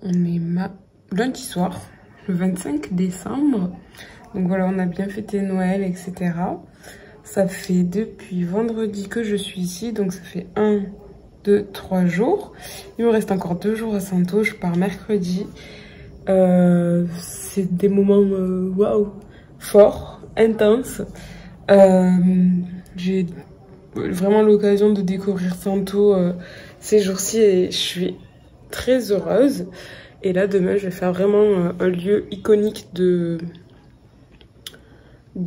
On est lundi soir, le 25 décembre. Donc voilà, on a bien fêté Noël, etc. Ça fait depuis vendredi que je suis ici, donc ça fait 1, 2, 3 jours. Il me reste encore 2 jours à Santo, je pars mercredi. C'est des moments waouh, forts, intenses. J'ai vraiment l'occasion de découvrir Santo ces jours-ci et je suis très heureuse. Et là, demain, je vais faire vraiment un lieu iconique de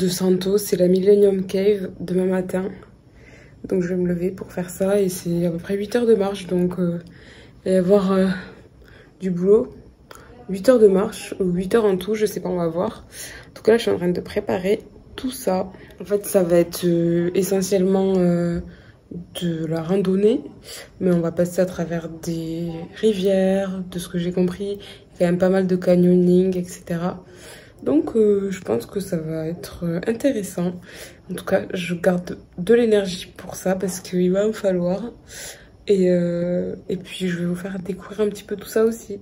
Santo. C'est la Millennium Cave demain matin. Donc, je vais me lever pour faire ça. Et c'est à peu près 8 heures de marche. Donc, il va y avoir du boulot. 8 heures de marche, ou 8 heures en tout, je sais pas, on va voir. En tout cas, là, je suis en train de préparer tout ça. En fait, ça va être essentiellement de la randonnée, mais on va passer à travers des rivières, de ce que j'ai compris. Il y a quand même pas mal de canyoning, etc. Donc, je pense que ça va être intéressant. En tout cas, je garde de l'énergie pour ça parce qu'il va me falloir. Et puis, je vais vous faire découvrir un petit peu tout ça aussi.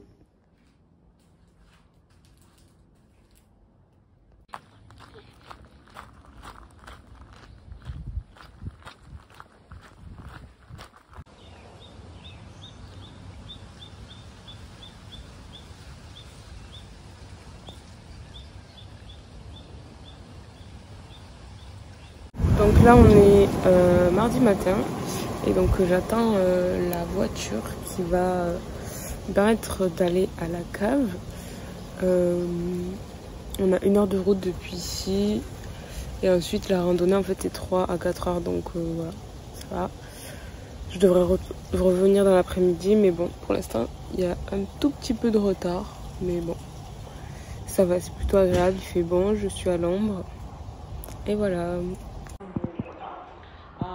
Donc là, on est mardi matin et donc j'attends la voiture qui va me permettre d'aller à la cave. On a 1 heure de route depuis ici et ensuite la randonnée en fait est 3 à 4 heures, donc voilà, ça va. Je devrais revenir dans l'après-midi, mais bon, pour l'instant il y a un tout petit peu de retard, mais bon, ça va, c'est plutôt agréable, il fait bon, je suis à l'ombre et voilà.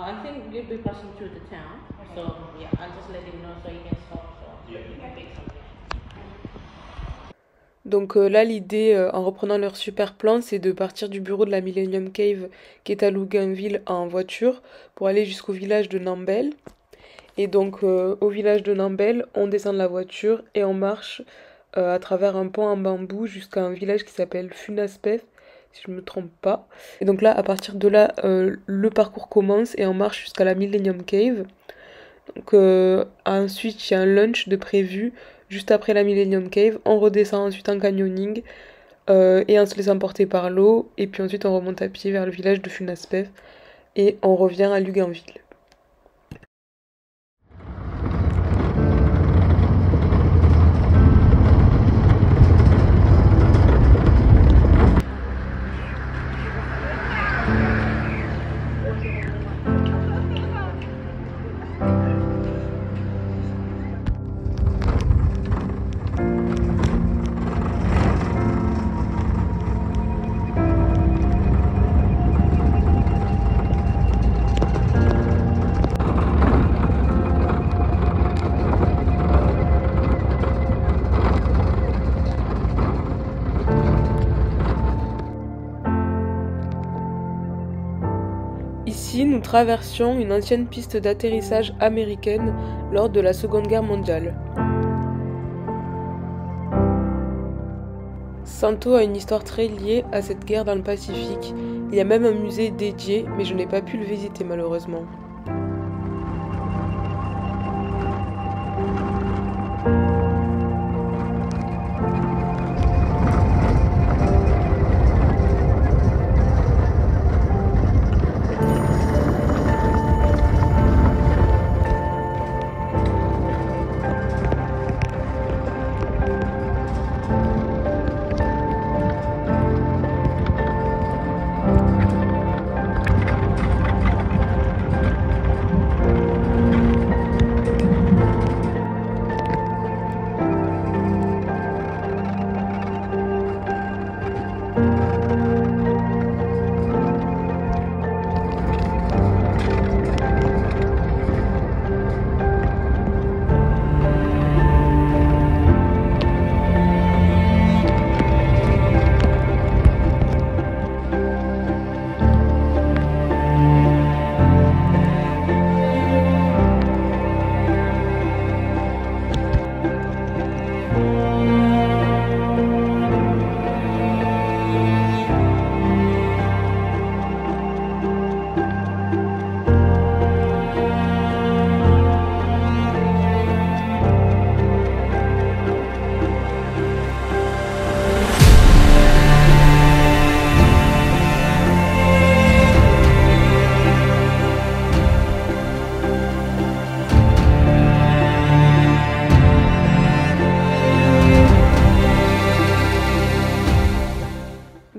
I think we'll be passing through the town, so yeah, I'll just let him know so he can stop, so you can pick something. Donc là, l'idée, en reprenant leur super plan, c'est de partir du bureau de la Millennium Cave, qui est à Luganville, en voiture, pour aller jusqu'au village de Nambel. Et donc, au village de Nambel, on descend de la voiture et on marche à travers un pont en bambou jusqu'à un village qui s'appelle Funaspeth, si je ne me trompe pas. Et donc là, à partir de là, le parcours commence et on marche jusqu'à la Millennium Cave. Donc ensuite, il y a un lunch de prévu juste après la Millennium Cave. On redescend ensuite en canyoning et en se laissant porter par l'eau. Et puis ensuite, on remonte à pied vers le village de Funaspeth et on revient à Luganville. Ici, nous traversions une ancienne piste d'atterrissage américaine lors de la Seconde Guerre mondiale. Santo a une histoire très liée à cette guerre dans le Pacifique. Il y a même un musée dédié, mais je n'ai pas pu le visiter malheureusement.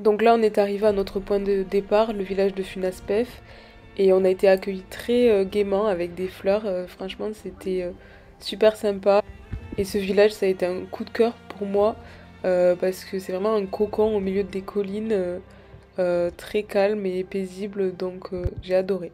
Donc là, on est arrivé à notre point de départ, le village de Funaspef, et on a été accueillis très gaiement avec des fleurs. Franchement, c'était super sympa. Et ce village, ça a été un coup de cœur pour moi, parce que c'est vraiment un cocon au milieu des collines, très calme et paisible, donc j'ai adoré.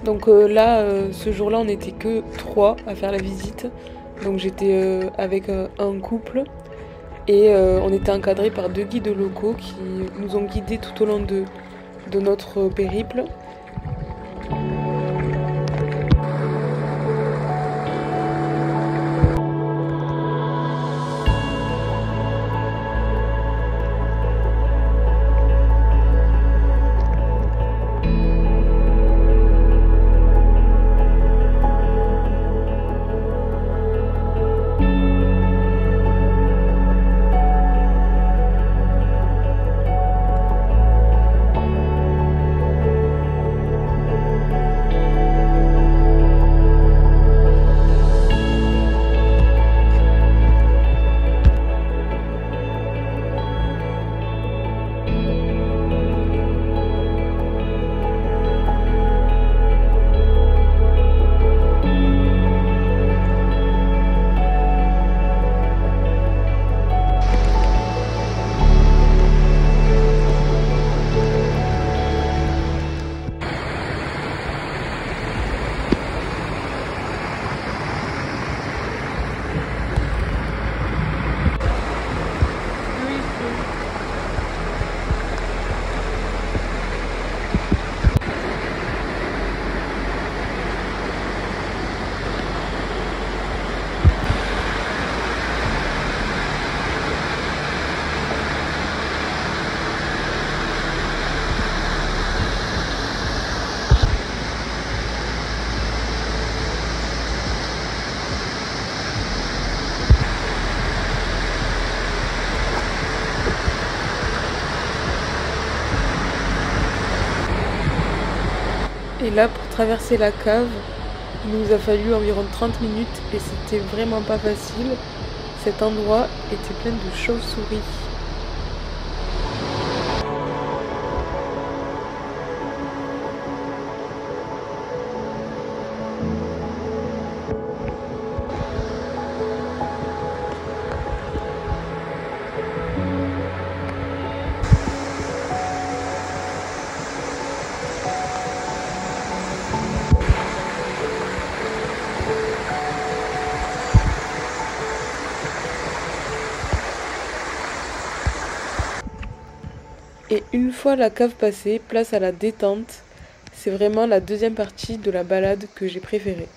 Donc là, ce jour-là, on n'était que 3 à faire la visite. Donc j'étais avec un couple et on était encadrés par 2 guides locaux qui nous ont guidés tout au long de notre périple. Et là, pour traverser la cave, il nous a fallu environ 30 minutes et c'était vraiment pas facile. Cet endroit était plein de chauves-souris. Et une fois la cave passée, place à la détente. C'est vraiment la deuxième partie de la balade que j'ai préférée.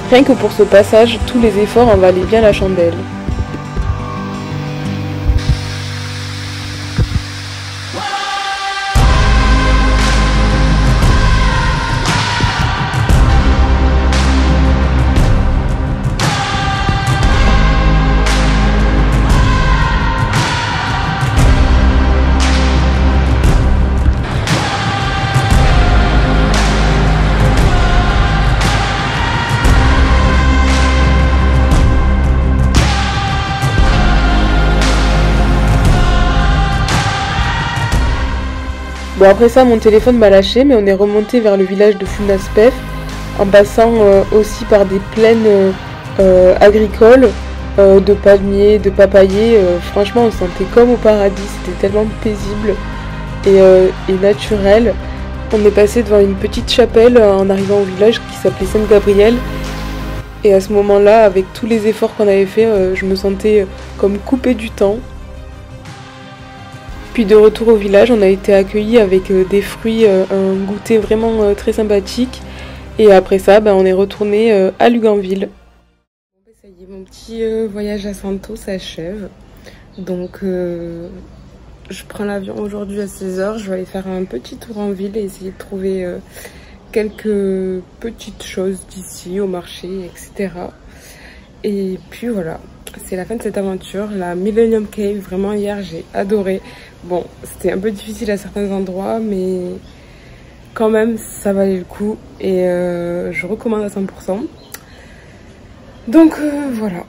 Rien que pour ce passage, tous les efforts en valaient bien la chandelle. Bon, après ça, mon téléphone m'a lâché, mais on est remonté vers le village de Funaspef en passant aussi par des plaines agricoles de palmiers, de papayers. Franchement, on se sentait comme au paradis, c'était tellement paisible et naturel. On est passé devant une petite chapelle en arrivant au village qui s'appelait Sainte-Gabrielle. Et à ce moment-là, avec tous les efforts qu'on avait fait, je me sentais comme coupée du temps. Puis de retour au village, on a été accueillis avec des fruits, un goûter vraiment très sympathique. Et après ça, on est retourné à Luganville. Bon, ça y est, mon petit voyage à Santo s'achève. Donc je prends l'avion aujourd'hui à 16h. Je vais aller faire un petit tour en ville et essayer de trouver quelques petites choses d'ici, au marché, etc. Et puis voilà. C'est la fin de cette aventure, la Millennium Cave. Vraiment, hier, j'ai adoré. Bon, c'était un peu difficile à certains endroits, mais quand même, ça valait le coup. Et je recommande à 100%. Donc, voilà.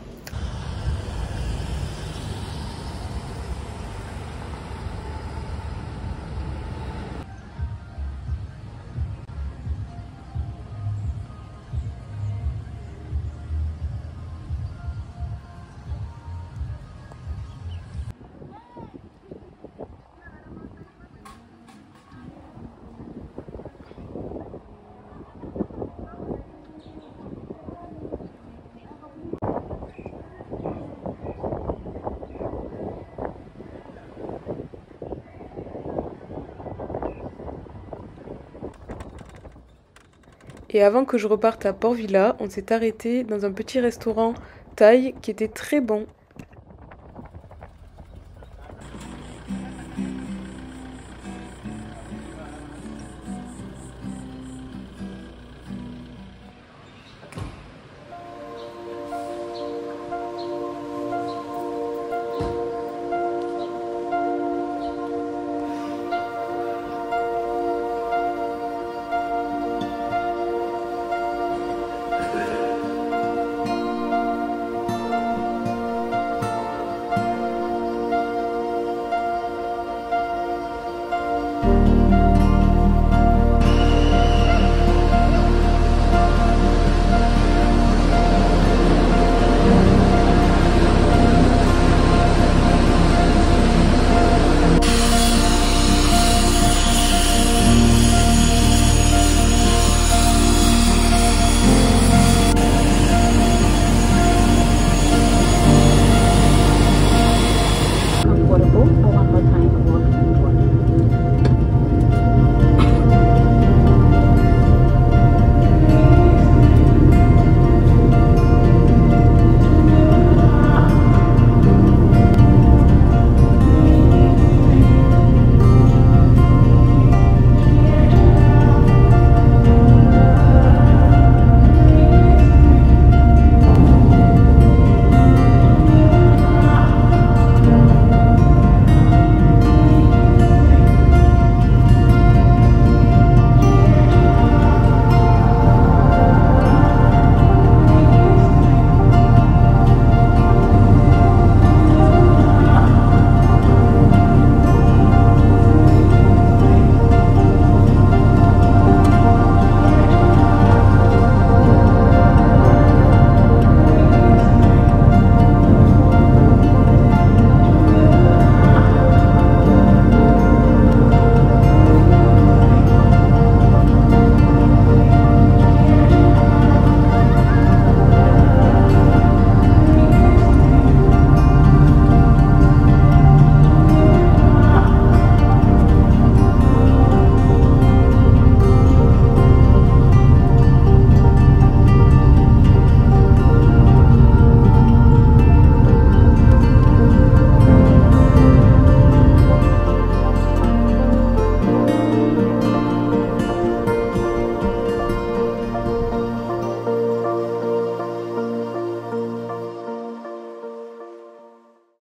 Et avant que je reparte à Port Vila, on s'est arrêté dans un petit restaurant thaï qui était très bon.